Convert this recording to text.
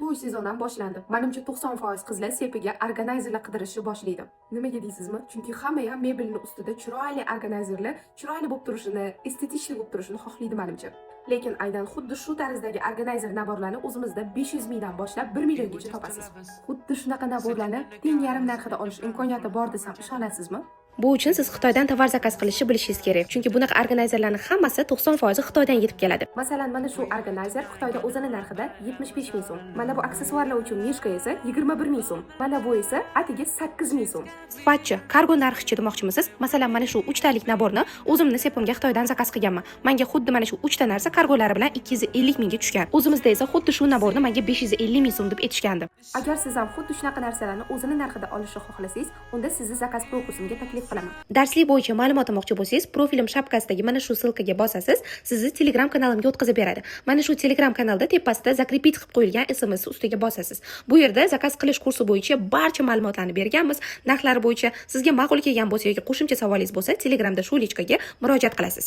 To'y sezoni ham boshlandi. Menimcha 90% qizlar sepiga organayzerlar qidirishni boshlaydi. Nimaga deysizmi? Chunki hamma ham mebelni ustida chiroyli organayzerlar, chiroyli bo'lib turishini, estetik bo'lib turishini xohlaydi menimcha. Lekin aynan xuddi shu tarzdagi organayzer naborlarni o'zimizda 500 mingdan boshlab 1 milliongacha topasiz. Xuddi shunaqa naborlarni teng yarim narxida olish imkoniyati bor desam ishonasizmi? Bu uchun siz Xitoydan tovar zakaz qilishni bilishingiz kerak. Chunki bunaqa organayzerlarning hammasi 90% Xitoydan yetib keladi. Masalan, mana shu organayzer Xitoyda o'zini narxida 75 ming so'm. Mana bu aksessuarlar uchun mishka esa 21 ming so'm. Mana bu esa atiga 8 ming so'm. Sifatchi, kargo narxichi demoqchimisiz? Masalan, mana shu 3 talik naborni o'zimni sepimga Xitoydan zakaz qilganman. Menga xuddi mana shu 3 ta narsa kargolari bilan 250 mingga tushgan. O'zimizda esa xuddi shu naborni menga 550 ming so'm deb aytishgandi. Agar siz ham xuddi shunaqa narsalarni o'zini narxida olishni xohlasangiz, unda sizni zakaz pro kursimga taklif qilaman. Darslik bo'yicha ma'lumot olmoqchi bo'lsangiz, profilim shapkasidagi mana shu silkaga bosasiz, sizni Telegram kanalimga o'tkazib beradi. Mana shu Telegram kanalda tepasida zakrepić qilib qo'yilgan SMS ustiga bosasiz. Bu yerda zakaz qilish kursi bo'yicha barcha ma'lumotlarni berganmiz. Narxlari bo'yicha sizga ma'qul kelgan bo'lsa yoki qo'shimcha savolingiz bo'lsa, Telegramda shu lichkaga murojaat qilasiz.